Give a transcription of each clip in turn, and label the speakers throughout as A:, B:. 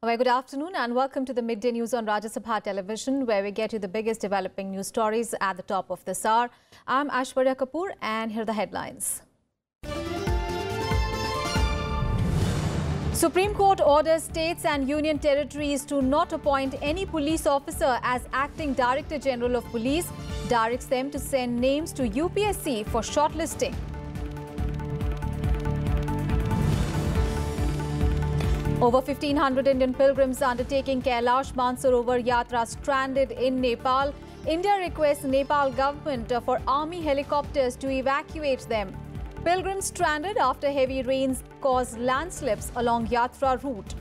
A: A very good afternoon and welcome to the midday news on Rajya Sabha television, where we get you the biggest developing news stories at the top of this hour. I'm Aishwarya Kapoor and here are the headlines. Supreme Court orders states and union territories to not appoint any police officer as acting Director General of Police, directs them to send names to UPSC for shortlisting. Over 1,500 Indian pilgrims undertaking Kailash Mansarovar Yatra stranded in Nepal. India requests Nepal government for army helicopters to evacuate them. Pilgrims stranded after heavy rains caused landslips along Yatra route.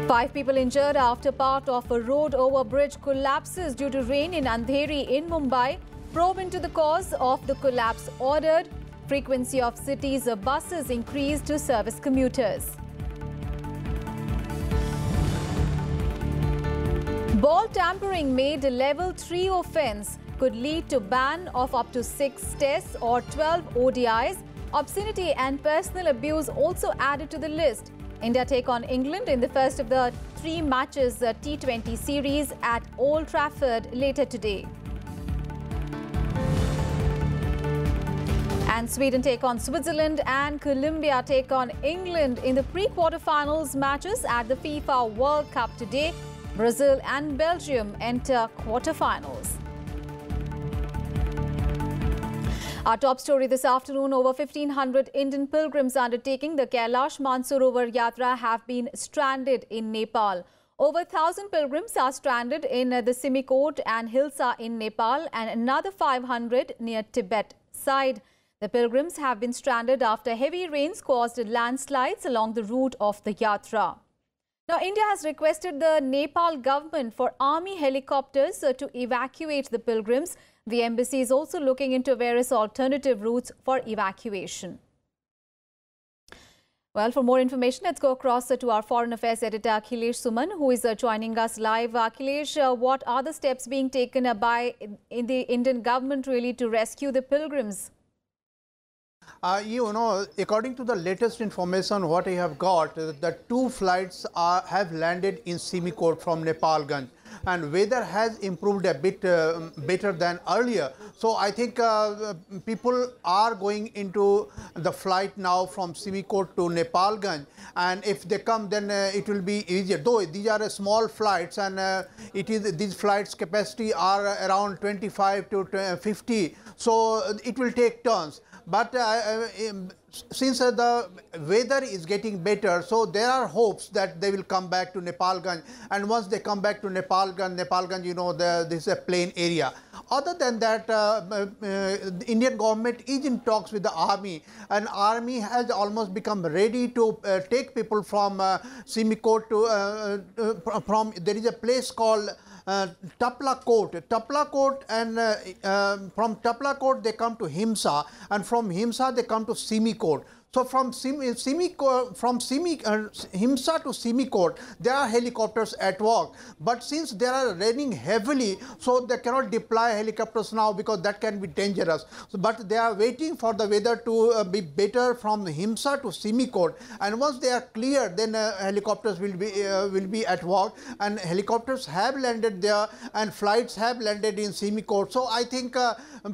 A: Five people injured after part of a road over bridge collapses due to rain in Andheri in Mumbai. Probe into the cause of the collapse ordered. Frequency of cities' buses increased to service commuters. Ball tampering made a level 3 offence, could lead to ban of up to 6 tests or 12 ODIs. Obscenity and personal abuse also added to the list. India take on England in the first of the 3 matches T20 series at Old Trafford later today. And Sweden take on Switzerland and Colombia take on England in the pre-quarterfinals matches at the FIFA World Cup today. Brazil and Belgium enter quarterfinals. Our top story this afternoon: over 1,500 Indian pilgrims undertaking the Kailash Mansarovar Yatra have been stranded in Nepal. Over 1,000 pilgrims are stranded in the Simikot and Hilsa in Nepal, and another 500 near Tibet side. The pilgrims have been stranded after heavy rains caused landslides along the route of the Yatra. Now, India has requested the Nepal government for army helicopters to evacuate the pilgrims. The embassy is also looking into various alternative routes for evacuation. Well, for more information, let's go across to our Foreign Affairs editor Akhilesh Suman, who is joining us live. Akhilesh, what are the steps being taken by the Indian government really to rescue the pilgrims?
B: According to the latest information what I have got, the 2 flights have landed in Simikot from Nepalganj, and weather has improved a bit better than earlier. So I think people are going into the flight now from Simikot to Nepalganj, and if they come, then it will be easier. Though these are small flights, and these flights capacity are around 25 to 50, so it will take turns. But since the weather is getting better, so there are hopes that they will come back to Nepalganj. And once they come back to Nepalganj, you know, this is a plain area. Other than that, the Indian government is in talks with the army, and army has almost become ready to take people from Simikot to there is a place called Taplakot, and from Taplakot they come to Himsa, and from Himsa they come to Simikot. So from Himsa to Simikot, there are helicopters at work. But since they are raining heavily, so they cannot deploy helicopters now because that can be dangerous. So, but they are waiting for the weather to be better from Himsa to Simikot. And once they are clear, then helicopters will be at work. And helicopters have landed there, and flights have landed in Simikot. So I think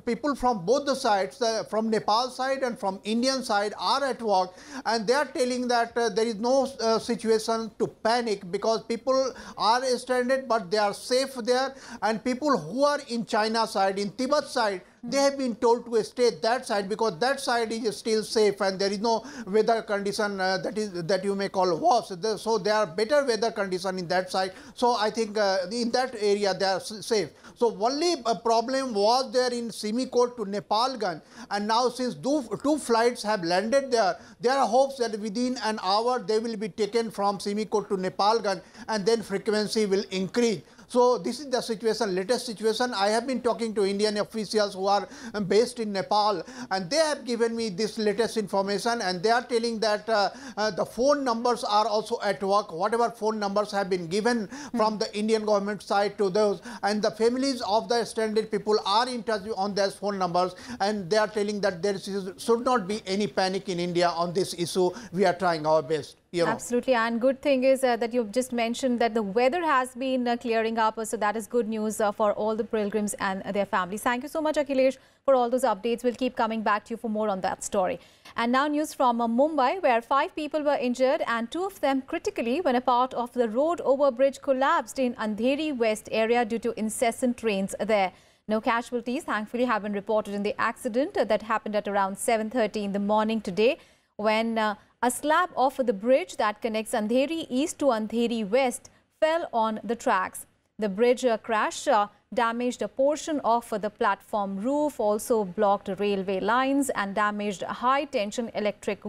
B: people from both the sides, from Nepal side and from Indian side, are at work, and they are telling that there is no situation to panic because people are stranded, but they are safe there. And people who are in China side, in Tibet side, they have been told to stay that side because that side is still safe and there is no weather condition that you may call worse. So there are better weather condition in that side. So I think in that area they are safe. So only a problem was there in Simikot to Nepalganj, and now since 2 flights have landed there, there are hopes that within an hour they will be taken from Simikot to Nepalganj, and then frequency will increase. So this is the situation, latest situation. I have been talking to Indian officials who are based in Nepal, and they have given me this latest information, and they are telling that the phone numbers are also at work. Whatever phone numbers have been given from the Indian government side to those, and the families of the stranded people are in touch on those phone numbers, and they are telling that there should not be any panic in India on this issue. We are trying our best.
A: Absolutely, and good thing is that you've just mentioned that the weather has been clearing up, so that is good news for all the pilgrims and their families. Thank you so much, Akhilesh, for all those updates. We'll keep coming back to you for more on that story. And now news from Mumbai, where 5 people were injured and 2 of them critically when a part of the road over bridge collapsed in Andheri West area due to incessant rains there. No casualties, thankfully, have been reported in the accident that happened at around 7:30 in the morning today, when a slab of the bridge that connects Andheri East to Andheri West fell on the tracks. The bridge crash damaged a portion of the platform roof, also blocked railway lines and damaged high-tension electric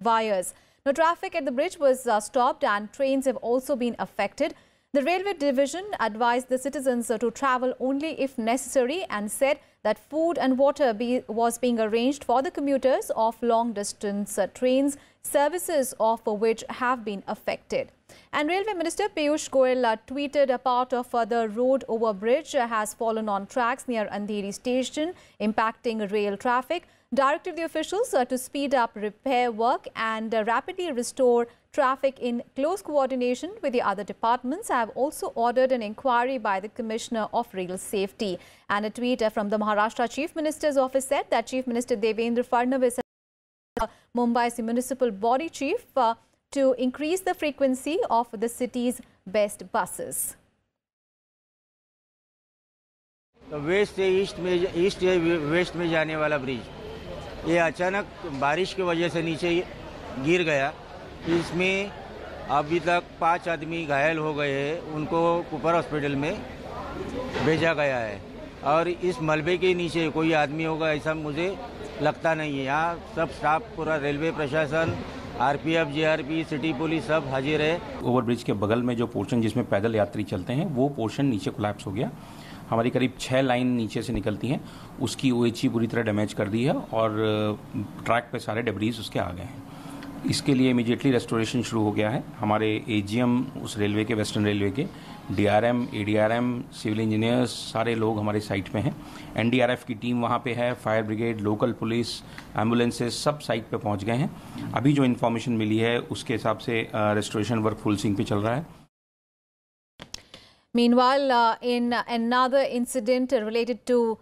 A: wires. Now, traffic at the bridge was stopped and trains have also been affected. The railway division advised the citizens to travel only if necessary and said that food and water was being arranged for the commuters of long-distance trains, services of which have been affected. And Railway Minister Piyush Goyal tweeted a part of the road over bridge has fallen on tracks near Andheri station, impacting rail traffic, directed the officials to speed up repair work and rapidly restore traffic in close coordination with the other departments. I have also ordered an inquiry by the Commissioner of Rail Safety. And a tweet from the Maharashtra Chief Minister's office said that Chief Minister Devendra Fadnavis Mumbai's municipal body chief to increase the frequency of the city's best buses.
C: तो waste से east या waste में जाने वाला bridge ये अचानक बारिश की वजह से नीचे गिर गया। इसमें अभी तक 5 आदमी घायल हो गए हैं, उनको कुपर हॉस्पिटल में भेजा गया है और इस मलबे के नीचे कोई आदमी होगा ऐसा मुझे लगता नहीं है। यहाँ सब स्टाफ, पूरा रेलवे प्रशासन, आरपीएफ, जीआरपी, सिटी पुलिस सब हाजिर है।
D: ओवरब्रिज के बगल में जो पोर्शन जिसमें पैदल यात्री चलते हैं वो पोर्शन नीचे कोलैप्स हो गया। हमारी करीब 6 लाइन नीचे से निकलती हैं, उसकी ओएचई पूरी तरह डैमेज कर दी है और ट्रैक पे सारे डेब्रीज उसके आ गए हैं। इसके लिए इमीडिएटली रेस्टोरेशन शुरू हो गया है। हमारे एजीएम उस रेलवे के, वेस्टर्न रेलवे के, डीआरएम, एडीआरएम, सिविल इंजीनियर्स सारे लोग हमारे साइट पे हैं। एनडीआरएफ की टीम वहाँ पे है, fire brigade, local police, ambulances सब साइट पे पहुँच गए हैं। अभी जो इन्फॉर्मेशन मिली है उसके हिसाब से रेस्टोरेशन वर्क फुल स्विंग पे चल रहा है।
A: Meanwhile, in another incident related to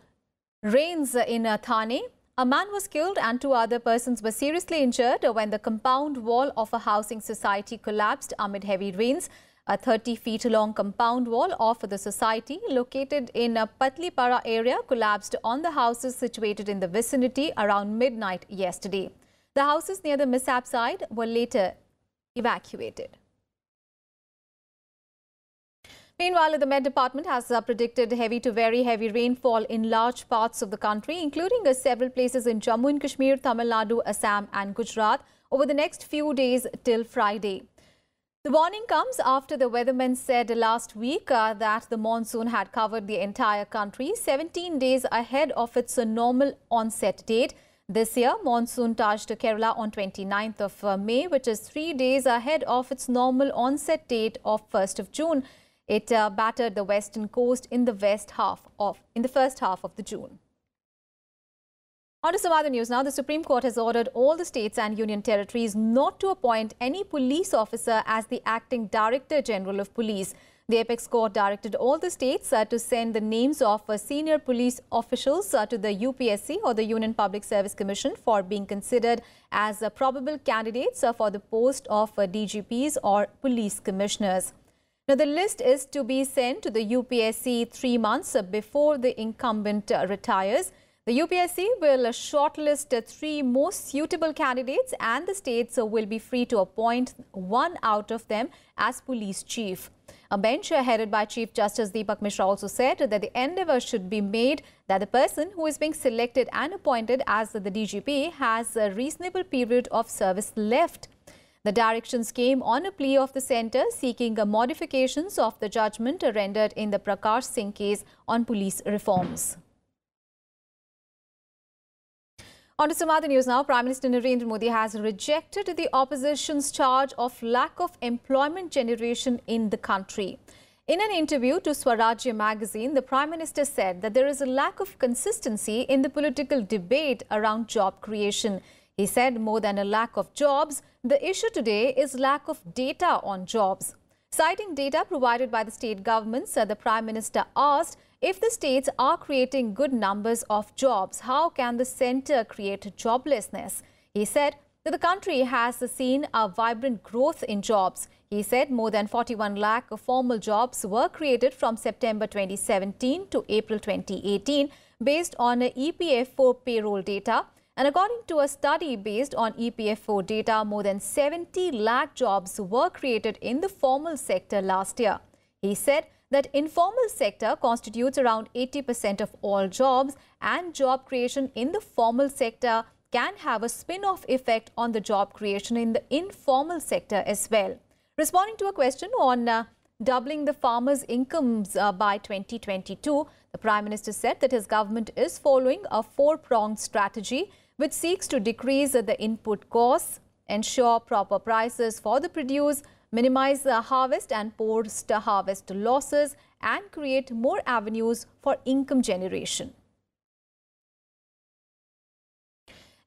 A: rains in Thane, a man was killed and 2 other persons were seriously injured when the compound wall of a housing society collapsed amid heavy rains. A 30-feet-long compound wall of the society located in a Patlipara area collapsed on the houses situated in the vicinity around midnight yesterday. The houses near the mishap site were later evacuated. Meanwhile, the Met Department has predicted heavy to very heavy rainfall in large parts of the country, including several places in Jammu and Kashmir, Tamil Nadu, Assam and Gujarat over the next few days till Friday. The warning comes after the weathermen said last week that the monsoon had covered the entire country 17 days ahead of its normal onset date. This year, monsoon touched Kerala on 29th of May, which is 3 days ahead of its normal onset date of 1st of June. It battered the western coast in the first half of the June. On to some other news now. The Supreme Court has ordered all the states and union territories not to appoint any police officer as the acting Director General of Police. The Apex Court directed all the states to send the names of senior police officials to the UPSC or the Union Public Service Commission for being considered as probable candidates for the post of DGPs or police commissioners. Now, the list is to be sent to the UPSC 3 months before the incumbent retires. The UPSC will shortlist 3 most suitable candidates and the states will be free to appoint 1 out of them as police chief. A bench headed by Chief Justice Deepak Mishra also said that the endeavour should be made that the person who is being selected and appointed as the DGP has a reasonable period of service left. The directions came on a plea of the centre seeking modifications of the judgment rendered in the Prakash Singh case on police reforms. On to some other news now. Prime Minister Narendra Modi has rejected the opposition's charge of lack of employment generation in the country. In an interview to Rajya magazine, the Prime Minister said that there is a lack of consistency in the political debate around job creation. He said more than a lack of jobs, the issue today is lack of data on jobs. Citing data provided by the state governments, the Prime Minister asked, if the states are creating good numbers of jobs, how can the centre create joblessness? He said that the country has seen a vibrant growth in jobs. He said more than 41 lakh formal jobs were created from September 2017 to April 2018 based on EPF4 payroll data. And according to a study based on EPF4 data, more than 70 lakh jobs were created in the formal sector last year. He said that informal sector constitutes around 80% of all jobs, and job creation in the formal sector can have a spin-off effect on the job creation in the informal sector as well. Responding to a question on doubling the farmers' incomes by 2022, the Prime Minister said that his government is following a four-pronged strategy which seeks to decrease the input costs, ensure proper prices for the produce, minimize the harvest and post-harvest losses, and create more avenues for income generation.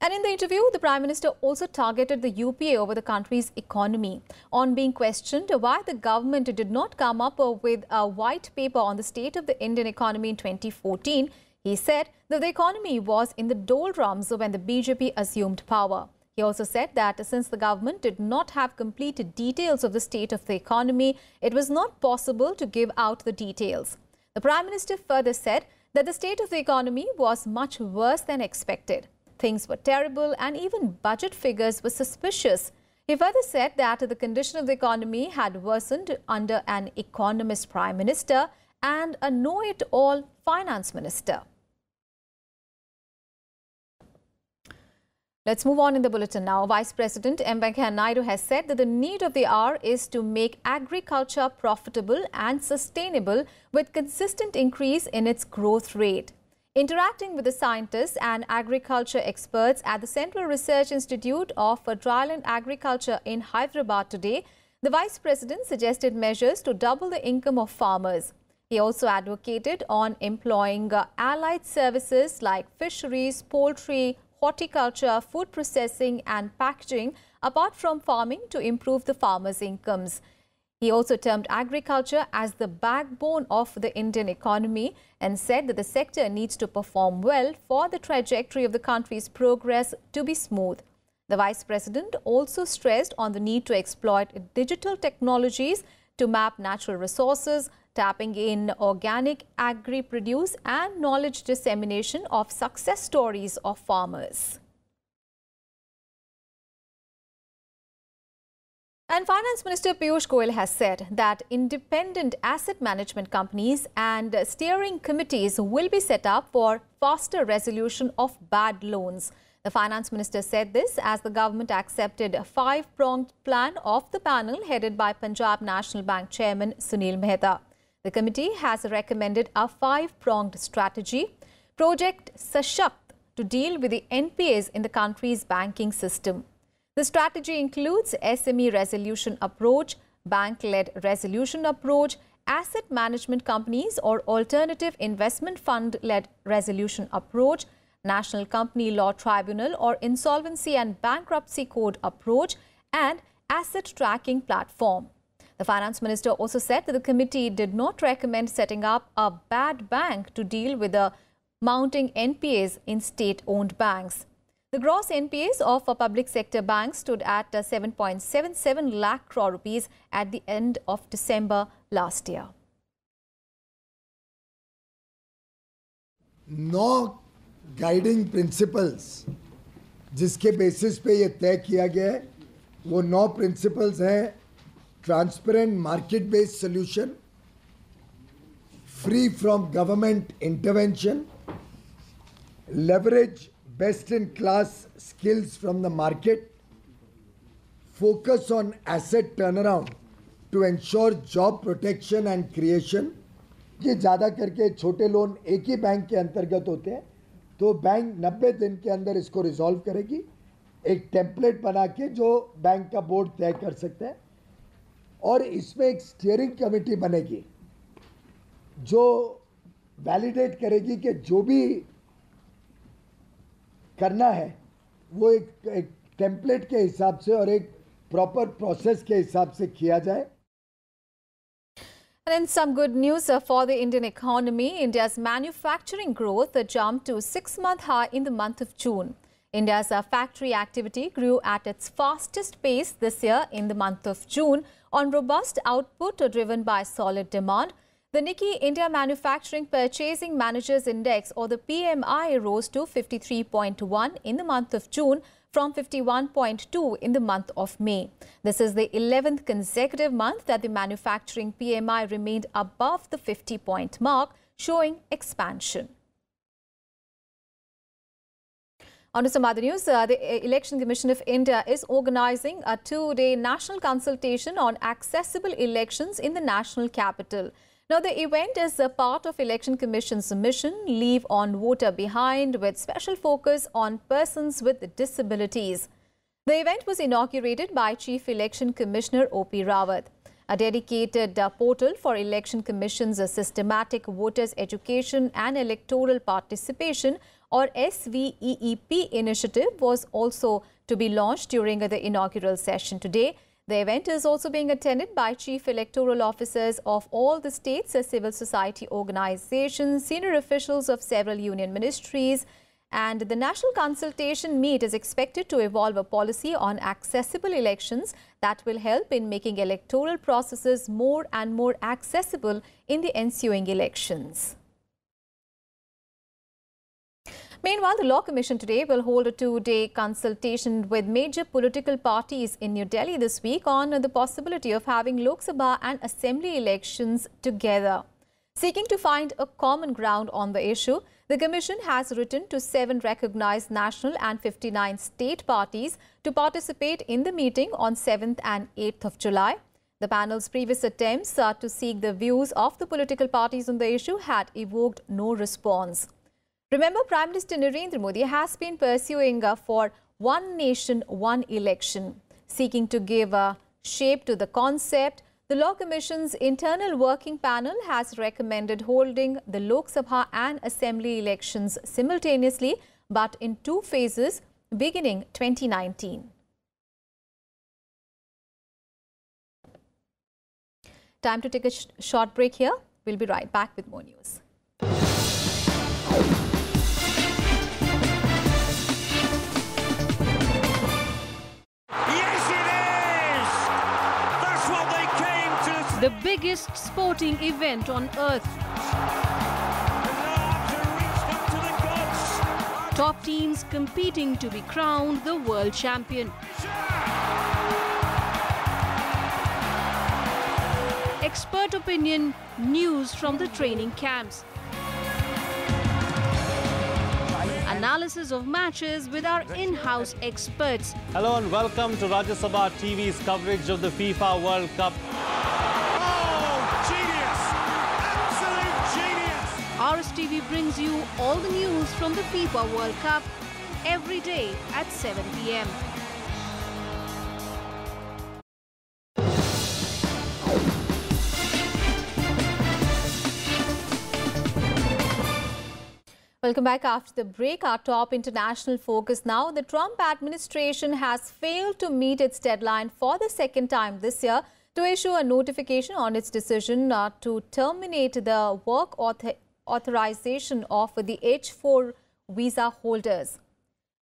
A: And in the interview, the Prime Minister also targeted the UPA over the country's economy. On being questioned why the government did not come up with a white paper on the state of the Indian economy in 2014, he said that the economy was in the doldrums when the BJP assumed power. He also said that since the government did not have complete details of the state of the economy, it was not possible to give out the details. The Prime Minister further said that the state of the economy was much worse than expected. Things were terrible and even budget figures were suspicious. He further said that the condition of the economy had worsened under an economist Prime Minister and a know-it-all finance minister. Let's move on in the bulletin now. Vice President M. Venkaiah Naidu has said that the need of the hour is to make agriculture profitable and sustainable with consistent increase in its growth rate. Interacting with the scientists and agriculture experts at the Central Research Institute of Dryland Agriculture in Hyderabad today, the Vice President suggested measures to double the income of farmers. He also advocated on employing allied services like fisheries, poultry, horticulture, food processing and packaging apart from farming to improve the farmers' incomes. He also termed agriculture as the backbone of the Indian economy and said that the sector needs to perform well for the trajectory of the country's progress to be smooth. The Vice President also stressed on the need to exploit digital technologies to map natural resources, tapping in organic agri-produce and knowledge dissemination of success stories of farmers. And Finance Minister Piyush Goyal has said that independent asset management companies and steering committees will be set up for faster resolution of bad loans. The Finance Minister said this as the government accepted a five-pronged plan of the panel headed by Punjab National Bank Chairman Sunil Mehta. The committee has recommended a five-pronged strategy, Project Sashakt, to deal with the NPAs in the country's banking system. The strategy includes SME resolution approach, bank-led resolution approach, asset management companies or alternative investment fund-led resolution approach, National Company Law Tribunal or Insolvency and Bankruptcy Code approach, and asset tracking platform. The Finance Minister also said that the committee did not recommend setting up a bad bank to deal with the mounting NPAs in state-owned banks. The gross NPAs of public sector banks stood at 7.77 lakh crore rupees at the end of December last year.
E: 9 guiding principles जिसके basis पे ये तय किया गया है वो 9 principles हैं transparent market based solution, free from government intervention, leverage best in class skills from the market, focus on asset turnaround to ensure job protection and creation. ये ज़्यादा करके छोटे लोन एक ही बैंक के अंतर्गत होते हैं, तो बैंक 90 दिन के अंदर इसको रिजॉल्व करेगी, एक टेम्पलेट बना के जो बैंक का बोर्ड तय कर सकता है, और इसमें एक स्टीयरिंग कमेटी बनेगी जो वैलिडेट करेगी कि जो भी करना है वो एक टेम्पलेट के हिसाब से और एक प्रॉपर प्रोसेस के हिसाब से किया जाए.
A: And in some good news for the Indian economy, India's manufacturing growth jumped to 6-month high in the month of June. India's factory activity grew at its fastest pace this year in the month of June on robust output driven by solid demand. The Nikkei India Manufacturing Purchasing Managers Index, or the PMI, rose to 53.1 in the month of June from 51.2 in the month of May. This is the 11th consecutive month that the manufacturing PMI remained above the 50-point mark, showing expansion. On to some other news, the Election Commission of India is organizing a 2-day national consultation on accessible elections in the national capital. Now, the event is a part of Election Commission's mission, Leave on Voter Behind, with special focus on persons with disabilities. The event was inaugurated by Chief Election Commissioner O.P. Rawat. A dedicated portal for Election Commission's systematic voters education and electoral participation, or SVEEP initiative, was also to be launched during the inaugural session today. The event is also being attended by chief electoral officers of all the states, civil society organizations, senior officials of several union ministries, and the national consultation meet is expected to evolve a policy on accessible elections that will help in making electoral processes more and more accessible in the ensuing elections. Meanwhile, the Law Commission today will hold a 2-day consultation with major political parties in New Delhi this week on the possibility of having Lok Sabha and Assembly elections together. Seeking to find a common ground on the issue, the Commission has written to 7 recognized national and 59 state parties to participate in the meeting on 7th and 8th of July. The panel's previous attempts to seek the views of the political parties on the issue had evoked no response. Remember, Prime Minister Narendra Modi has been pursuing for one nation, one election. Seeking to give shape to the concept, the Law Commission's internal working panel has recommended holding the Lok Sabha and Assembly elections simultaneously, but in 2 phases beginning 2019. Time to take a short break here. We'll be right back with more news.
F: The biggest sporting event on earth. Top teams competing to be crowned the world champion. Expert opinion, news from the training camps. Analysis of matches with our in-house experts.
G: Hello and welcome to Rajya Sabha TV's coverage of the FIFA World Cup.
F: RSTV brings you all the news from the FIFA World Cup every day at 7 p.m.
A: Welcome back after the break. Our top international focus now. The Trump administration has failed to meet its deadline for the 2nd time this year to issue a notification on its decision to terminate the work authorization of the H-4 visa holders.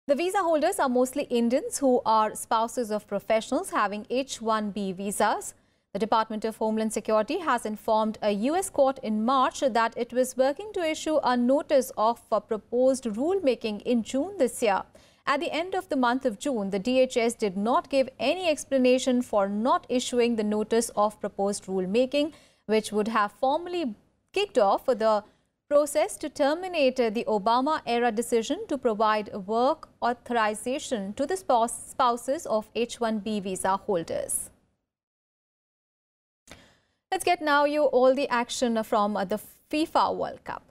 A: The visa holders are mostly Indians who are spouses of professionals having H-1B visas. The Department of Homeland Security has informed a U.S. court in March that it was working to issue a notice of proposed rulemaking in June this year. At the end of the month of June, the DHS did not give any explanation for not issuing the notice of proposed rulemaking, which would have formally kicked off the process to terminate the Obama-era decision to provide work authorization to the spouses of H-1B visa holders. Let's get now you all the action from the FIFA World Cup.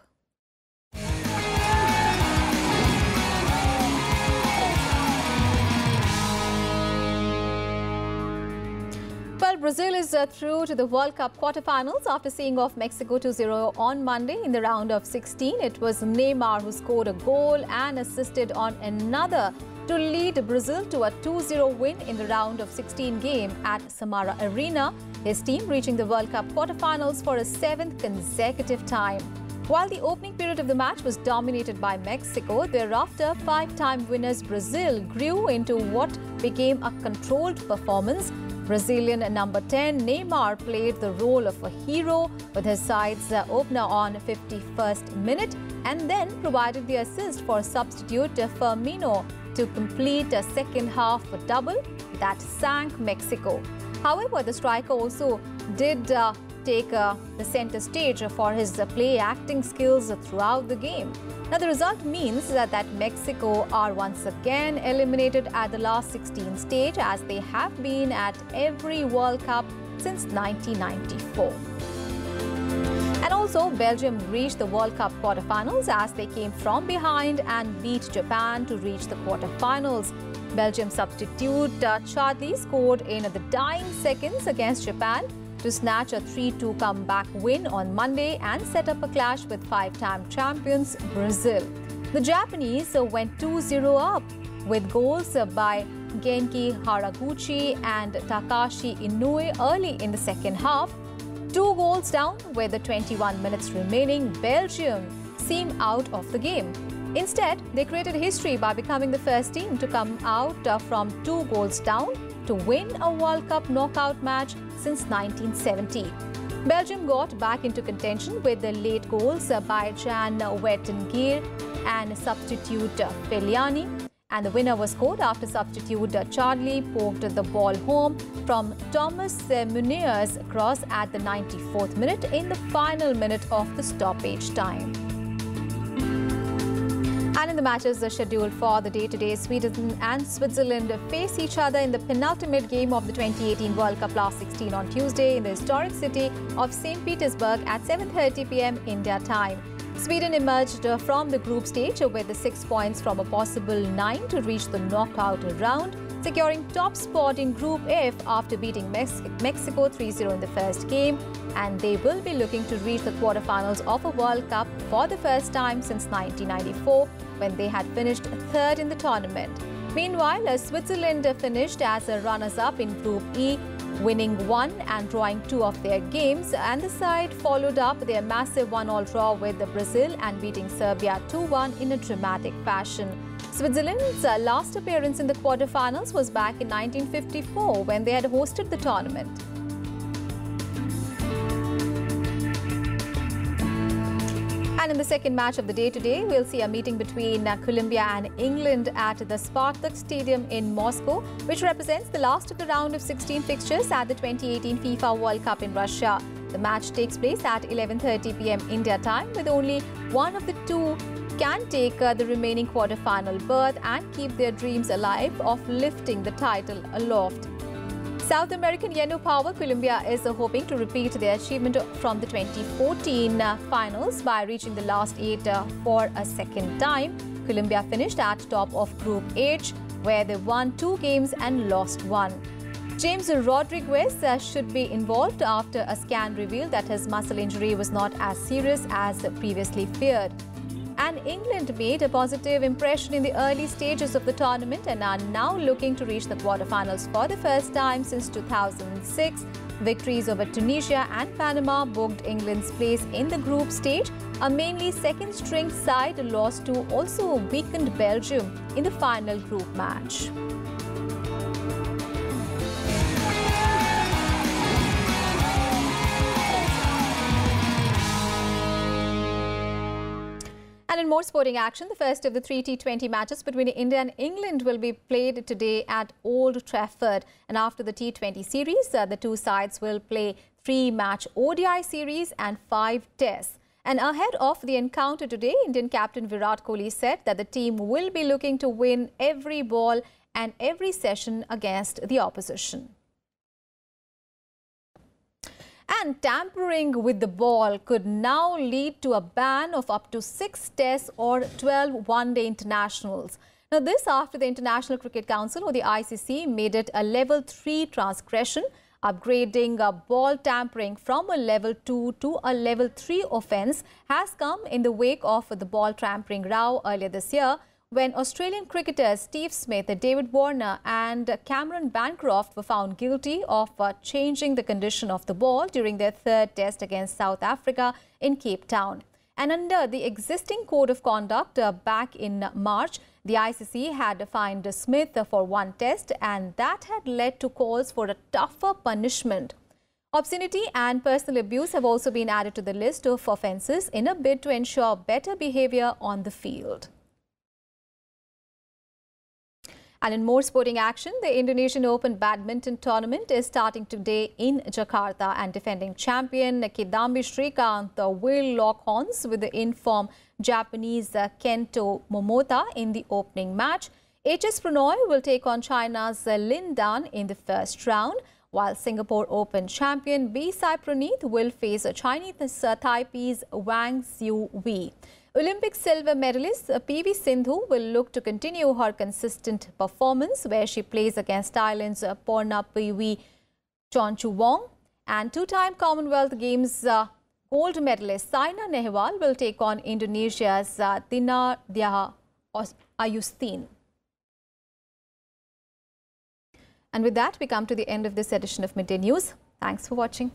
A: Well, Brazil is through to the World Cup quarterfinals after seeing off Mexico 2-0 on Monday in the round of 16. It was Neymar who scored a goal and assisted on another to lead Brazil to a 2-0 win in the round of 16 game at Samara Arena, his team reaching the World Cup quarterfinals for a 7th consecutive time. While the opening period of the match was dominated by Mexico, thereafter five-time winners Brazil grew into what became a controlled performance. Brazilian number 10 Neymar played the role of a hero with his side's opener on 51st minute and then provided the assist for substitute Firmino to complete a second half double that sank Mexico. However, the striker also did take the center stage for his play-acting skills throughout the game. Now, the result means that Mexico are once again eliminated at the last 16 stage, as they have been at every World Cup since 1994. And also, Belgium reached the World Cup quarterfinals as they came from behind and beat Japan to reach the quarterfinals. Belgium substitute Charlie scored in the dying seconds against Japan to snatch a 3-2 comeback win on Monday and set up a clash with five-time champions Brazil. The Japanese went 2-0 up with goals by Genki Haraguchi and Takashi Inoue early in the second half. 2 goals down with the 21 minutes remaining, Belgium seemed out of the game. Instead, they created history by becoming the first team to come out from 2 goals down to win a World Cup knockout match since 1970. Belgium got back into contention with the late goals by Jan Wettengheer and substitute Feliani. And the winner was scored after substitute Charlie poked the ball home from Thomas Munier's cross at the 94th minute in the final minute of the stoppage time. And in the matches scheduled for the day today, Sweden and Switzerland face each other in the penultimate game of the 2018 World Cup last 16 on Tuesday in the historic city of St. Petersburg at 7:30 p.m. India time. Sweden emerged from the group stage with the 6 points from a possible 9 to reach the knockout round, securing top spot in Group F after beating Mexico 3-0 in the first game, and they will be looking to reach the quarterfinals of a World Cup for the first time since 1994, when they had finished third in the tournament. Meanwhile, Switzerland finished as runners-up in Group E, winning 1 and drawing 2 of their games, and the side followed up their massive 1-all draw with Brazil and beating Serbia 2-1 in a dramatic fashion. Switzerland's last appearance in the quarterfinals was back in 1954 when they had hosted the tournament. And in the second match of the day today, we'll see a meeting between Colombia and England at the Spartak Stadium in Moscow, which represents the last of the round of 16 fixtures at the 2018 FIFA World Cup in Russia. The match takes place at 11:30 p.m. India time, with only one of the two can take the remaining quarter-final berth and keep their dreams alive of lifting the title aloft. South American Yellow Power Colombia is hoping to repeat their achievement from the 2014 finals by reaching the last 8 for a second time. Colombia finished at top of Group H, where they won 2 games and lost 1. James Rodriguez should be involved after a scan revealed that his muscle injury was not as serious as previously feared. And England made a positive impression in the early stages of the tournament and are now looking to reach the quarterfinals for the first time since 2006. Victories over Tunisia and Panama booked England's place in the group stage. A mainly second-string side lost to also weakened Belgium in the final group match. And in more sporting action, the first of the 3 T20 matches between India and England will be played today at Old Trafford. And after the T20 series, the two sides will play 3-match ODI series and 5 tests. And ahead of the encounter today, Indian captain Virat Kohli said that the team will be looking to win every ball and every session against the opposition. And tampering with the ball could now lead to a ban of up to 6 tests or 12 one-day internationals. Now, this after the International Cricket Council or the ICC made it a level 3 transgression, upgrading ball tampering from a level 2 to a level 3 offence has come in the wake of the ball tampering row earlier this year, when Australian cricketers Steve Smith, David Warner and Cameron Bancroft were found guilty of changing the condition of the ball during their third test against South Africa in Cape Town. And under the existing code of conduct back in March, the ICC had fined Smith for 1 test, and that had led to calls for a tougher punishment. Obscenity and personal abuse have also been added to the list of offences in a bid to ensure better behaviour on the field. And in more sporting action, the Indonesian Open badminton tournament is starting today in Jakarta, and defending champion Kidambi Srikanth will lock horns with the in-form Japanese Kento Momota in the opening match. HS Pranoy will take on China's Lin Dan in the first round, while Singapore Open champion B. Sai Praneeth will face Chinese Taipei's Wang Xiu Wei. Olympic silver medalist PV Sindhu will look to continue her consistent performance, where she plays against Thailand's Porna Piwi Chonchuwong, and two-time Commonwealth Games gold medalist Saina Nehwal will take on Indonesia's Dinar Dia Ayustin. And with that, we come to the end of this edition of Midday News. Thanks for watching.